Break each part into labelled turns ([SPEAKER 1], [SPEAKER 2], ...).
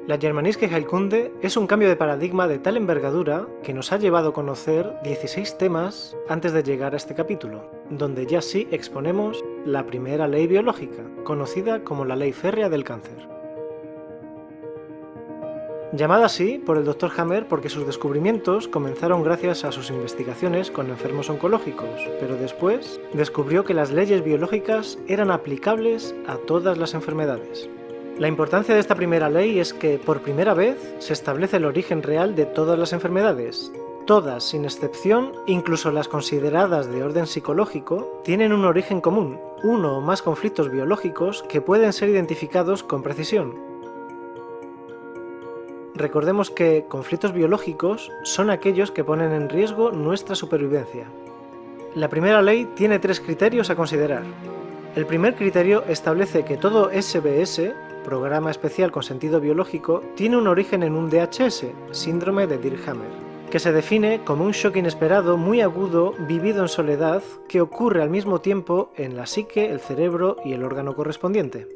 [SPEAKER 1] La Germanische Heilkunde es un cambio de paradigma de tal envergadura que nos ha llevado a conocer 16 temas antes de llegar a este capítulo, donde ya sí exponemos la primera ley biológica, conocida como la ley férrea del cáncer. Llamada así por el Dr. Hammer porque sus descubrimientos comenzaron gracias a sus investigaciones con enfermos oncológicos, pero después descubrió que las leyes biológicas eran aplicables a todas las enfermedades. La importancia de esta primera ley es que, por primera vez, se establece el origen real de todas las enfermedades. Todas, sin excepción, incluso las consideradas de orden psicológico, tienen un origen común, uno o más conflictos biológicos que pueden ser identificados con precisión. Recordemos que conflictos biológicos son aquellos que ponen en riesgo nuestra supervivencia. La primera ley tiene 3 criterios a considerar. El primer criterio establece que todo SBS, programa especial con sentido biológico, tiene un origen en un DHS, síndrome de Dirkhammer, que se define como un shock inesperado muy agudo vivido en soledad que ocurre al mismo tiempo en la psique, el cerebro y el órgano correspondiente.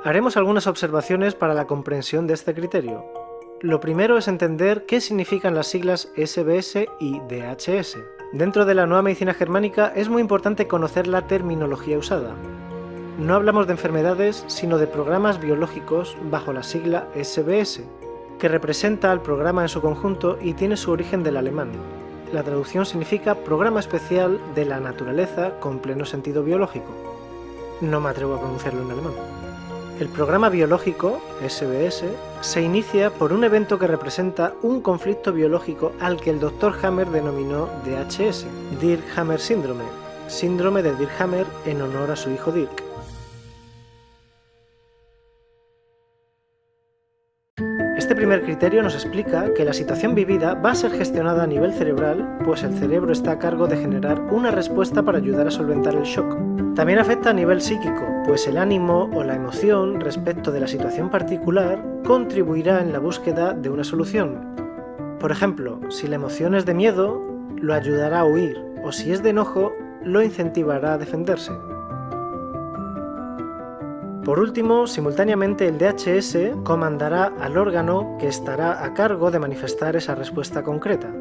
[SPEAKER 1] Haremos algunas observaciones para la comprensión de este criterio. Lo primero es entender qué significan las siglas SBS y DHS. Dentro de la nueva medicina germánica es muy importante conocer la terminología usada. No hablamos de enfermedades, sino de programas biológicos bajo la sigla SBS, que representa al programa en su conjunto y tiene su origen del alemán. La traducción significa programa especial de la naturaleza con pleno sentido biológico. No me atrevo a pronunciarlo en alemán. El programa biológico, SBS, se inicia por un evento que representa un conflicto biológico al que el Dr. Hammer denominó DHS, Dirkhammer Syndrome, síndrome de Dirkhammer en honor a su hijo Dirk. Este primer criterio nos explica que la situación vivida va a ser gestionada a nivel cerebral, pues el cerebro está a cargo de generar una respuesta para ayudar a solventar el shock. También afecta a nivel psíquico, pues el ánimo o la emoción respecto de la situación particular contribuirá en la búsqueda de una solución. Por ejemplo, si la emoción es de miedo, lo ayudará a huir, o si es de enojo, lo incentivará a defenderse. Por último, simultáneamente el DHS comandará al órgano que estará a cargo de manifestar esa respuesta concreta.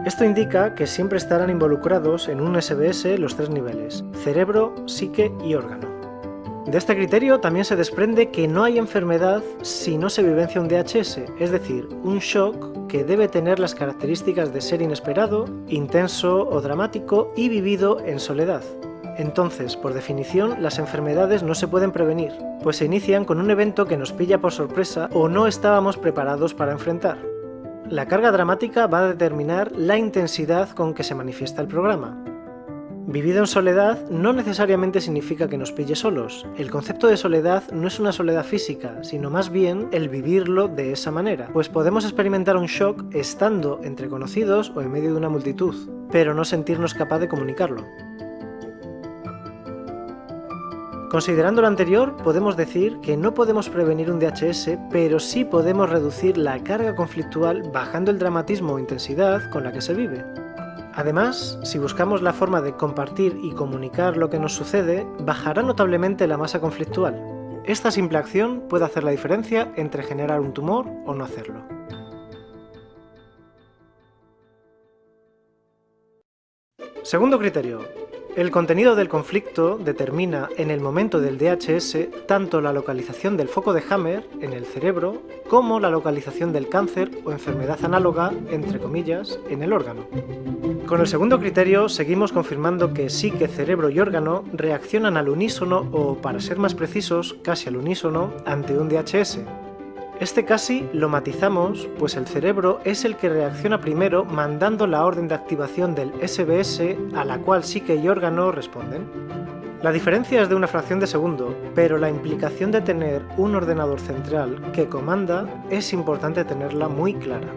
[SPEAKER 1] Esto indica que siempre estarán involucrados en un SBS los 3 niveles: cerebro, psique y órgano. De este criterio también se desprende que no hay enfermedad si no se vivencia un DHS, es decir, un shock que debe tener las características de ser inesperado, intenso o dramático y vivido en soledad. Entonces, por definición, las enfermedades no se pueden prevenir, pues se inician con un evento que nos pilla por sorpresa o no estábamos preparados para enfrentar. La carga dramática va a determinar la intensidad con que se manifiesta el programa. Vivido en soledad no necesariamente significa que nos pille solos. El concepto de soledad no es una soledad física, sino más bien el vivirlo de esa manera, pues podemos experimentar un shock estando entre conocidos o en medio de una multitud, pero no sentirnos capaz de comunicarlo. Considerando lo anterior, podemos decir que no podemos prevenir un DHS, pero sí podemos reducir la carga conflictual bajando el dramatismo o intensidad con la que se vive. Además, si buscamos la forma de compartir y comunicar lo que nos sucede, bajará notablemente la masa conflictual. Esta simple acción puede hacer la diferencia entre generar un tumor o no hacerlo. Segundo criterio. El contenido del conflicto determina en el momento del DHS tanto la localización del foco de Hammer en el cerebro como la localización del cáncer o enfermedad análoga, entre comillas, en el órgano. Con el segundo criterio seguimos confirmando que psique, cerebro y órgano reaccionan al unísono o, para ser más precisos, casi al unísono ante un DHS. Este casi lo matizamos, pues el cerebro es el que reacciona primero mandando la orden de activación del SBS a la cual psique y órgano responden. La diferencia es de una fracción de segundo, pero la implicación de tener un ordenador central que comanda es importante tenerla muy clara.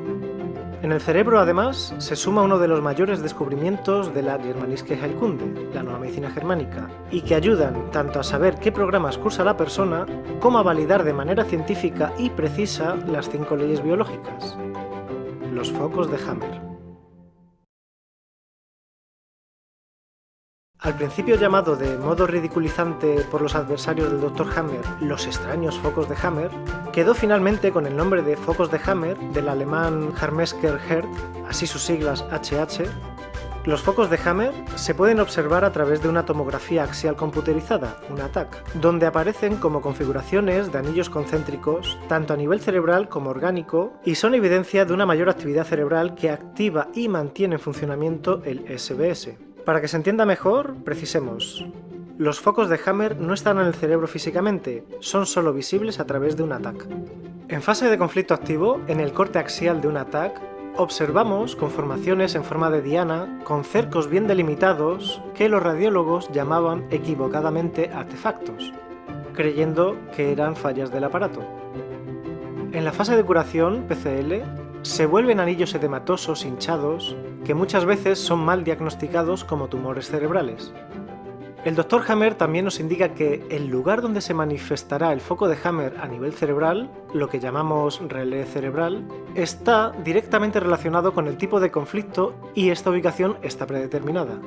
[SPEAKER 1] En el cerebro, además, se suma uno de los mayores descubrimientos de la Germanische Heilkunde, la nueva medicina germánica, y que ayudan tanto a saber qué programas cursa la persona, como a validar de manera científica y precisa las 5 leyes biológicas. Los focos de Hammer. Al principio llamado de modo ridiculizante por los adversarios del Dr. Hammer los extraños focos de Hammer, quedó finalmente con el nombre de focos de Hammer del alemán Harmesker Hertz, así sus siglas HH. Los focos de Hammer se pueden observar a través de una tomografía axial computerizada, una TAC, donde aparecen como configuraciones de anillos concéntricos, tanto a nivel cerebral como orgánico, y son evidencia de una mayor actividad cerebral que activa y mantiene en funcionamiento el SBS. Para que se entienda mejor, precisemos. Los focos de Hammer no están en el cerebro físicamente, son solo visibles a través de una TAC. En fase de conflicto activo, en el corte axial de una TAC, observamos conformaciones en forma de diana con cercos bien delimitados que los radiólogos llamaban equivocadamente artefactos, creyendo que eran fallas del aparato. En la fase de curación, PCL, se vuelven anillos edematosos hinchados que muchas veces son mal diagnosticados como tumores cerebrales. El Dr. Hammer también nos indica que el lugar donde se manifestará el foco de Hammer a nivel cerebral, lo que llamamos relé cerebral, está directamente relacionado con el tipo de conflicto y esta ubicación está predeterminada.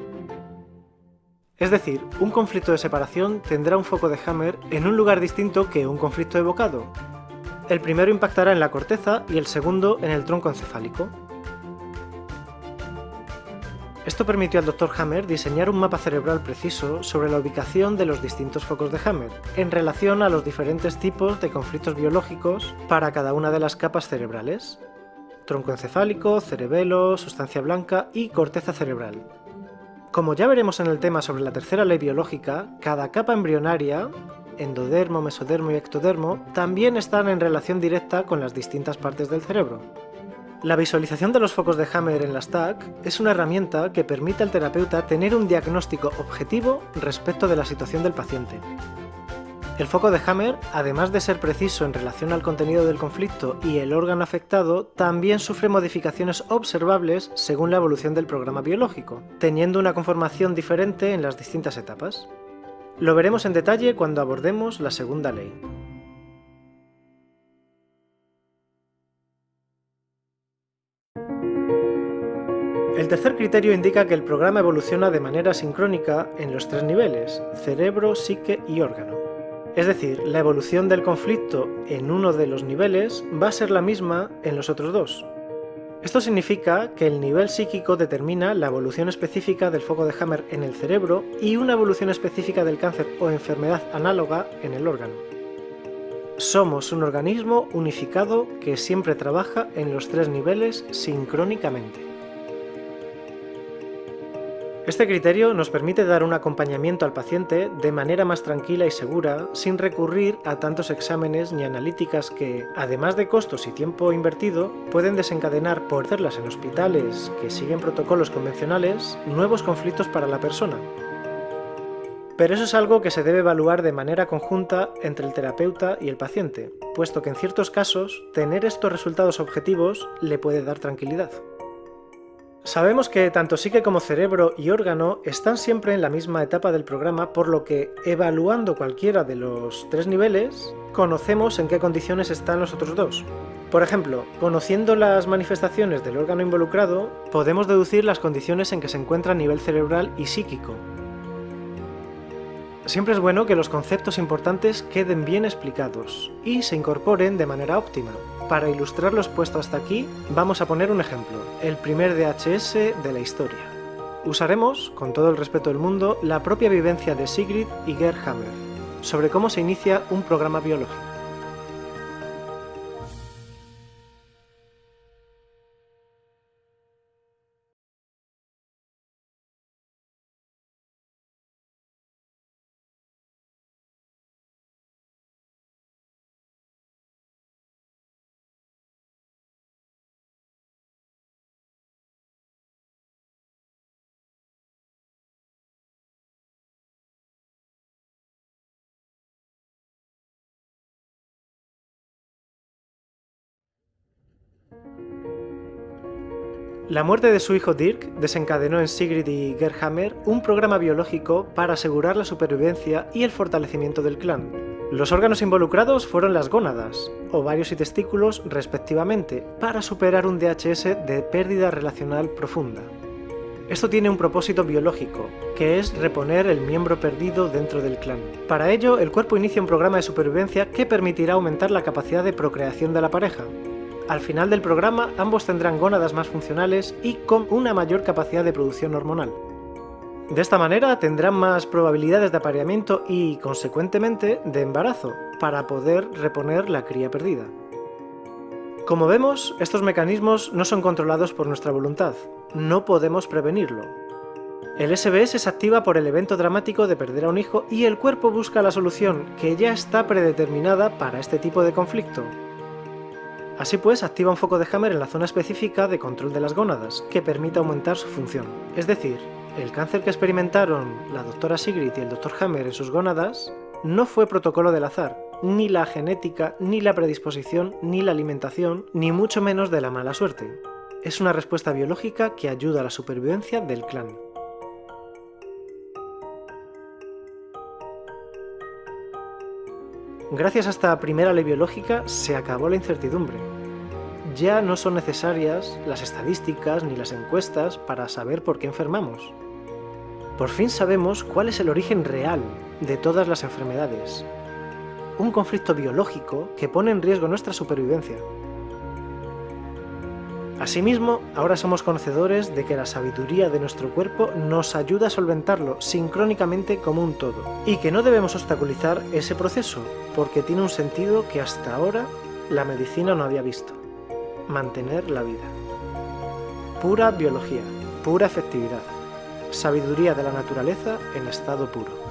[SPEAKER 1] Es decir, un conflicto de separación tendrá un foco de Hammer en un lugar distinto que un conflicto evocado. El primero impactará en la corteza y el segundo en el tronco encefálico. Esto permitió al Dr. Hammer diseñar un mapa cerebral preciso sobre la ubicación de los distintos focos de Hammer, en relación a los diferentes tipos de conflictos biológicos para cada una de las capas cerebrales: tronco encefálico, cerebelo, sustancia blanca y corteza cerebral. Como ya veremos en el tema sobre la tercera ley biológica, cada capa embrionaria, endodermo, mesodermo y ectodermo, también están en relación directa con las distintas partes del cerebro. La visualización de los focos de Hammer en las TAC es una herramienta que permite al terapeuta tener un diagnóstico objetivo respecto de la situación del paciente. El foco de Hammer, además de ser preciso en relación al contenido del conflicto y el órgano afectado, también sufre modificaciones observables según la evolución del programa biológico, teniendo una conformación diferente en las distintas etapas. Lo veremos en detalle cuando abordemos la segunda ley. El tercer criterio indica que el programa evoluciona de manera sincrónica en los tres niveles: cerebro, psique y órgano. Es decir, la evolución del conflicto en uno de los niveles va a ser la misma en los otros dos. Esto significa que el nivel psíquico determina la evolución específica del foco de Hammer en el cerebro y una evolución específica del cáncer o enfermedad análoga en el órgano. Somos un organismo unificado que siempre trabaja en los tres niveles sincrónicamente. Este criterio nos permite dar un acompañamiento al paciente de manera más tranquila y segura, sin recurrir a tantos exámenes ni analíticas que, además de costos y tiempo invertido, pueden desencadenar, por hacerlas en hospitales que siguen protocolos convencionales, nuevos conflictos para la persona. Pero eso es algo que se debe evaluar de manera conjunta entre el terapeuta y el paciente, puesto que en ciertos casos, tener estos resultados objetivos le puede dar tranquilidad. Sabemos que tanto psique como cerebro y órgano están siempre en la misma etapa del programa, por lo que, evaluando cualquiera de los tres niveles, conocemos en qué condiciones están los otros dos. Por ejemplo, conociendo las manifestaciones del órgano involucrado, podemos deducir las condiciones en que se encuentra a nivel cerebral y psíquico. Siempre es bueno que los conceptos importantes queden bien explicados y se incorporen de manera óptima. Para ilustrar lo expuesto hasta aquí, vamos a poner un ejemplo, el primer DHS de la historia. Usaremos, con todo el respeto del mundo, la propia vivencia de Sigrid y Gerd Hammer, sobre cómo se inicia un programa biológico. La muerte de su hijo Dirk desencadenó en Sigrid y Gerd Hammer un programa biológico para asegurar la supervivencia y el fortalecimiento del clan. Los órganos involucrados fueron las gónadas, ovarios y testículos respectivamente, para superar un DHS de pérdida relacional profunda. Esto tiene un propósito biológico, que es reponer el miembro perdido dentro del clan. Para ello, el cuerpo inicia un programa de supervivencia que permitirá aumentar la capacidad de procreación de la pareja. Al final del programa, ambos tendrán gónadas más funcionales y con una mayor capacidad de producción hormonal. De esta manera tendrán más probabilidades de apareamiento y, consecuentemente, de embarazo, para poder reponer la cría perdida. Como vemos, estos mecanismos no son controlados por nuestra voluntad, no podemos prevenirlo. El SBS se activa por el evento dramático de perder a un hijo y el cuerpo busca la solución, que ya está predeterminada para este tipo de conflicto. Así pues, activa un foco de Hammer en la zona específica de control de las gónadas, que permite aumentar su función. Es decir, el cáncer que experimentaron la doctora Sigrid y el Dr. Hammer en sus gónadas no fue protocolo del azar, ni la genética, ni la predisposición, ni la alimentación, ni mucho menos de la mala suerte. Es una respuesta biológica que ayuda a la supervivencia del clan. Gracias a esta primera ley biológica se acabó la incertidumbre. Ya no son necesarias las estadísticas ni las encuestas para saber por qué enfermamos. Por fin sabemos cuál es el origen real de todas las enfermedades. Un conflicto biológico que pone en riesgo nuestra supervivencia. Asimismo, ahora somos conocedores de que la sabiduría de nuestro cuerpo nos ayuda a solventarlo sincrónicamente como un todo, y que no debemos obstaculizar ese proceso, porque tiene un sentido que hasta ahora la medicina no había visto: mantener la vida. Pura biología, pura efectividad, sabiduría de la naturaleza en estado puro.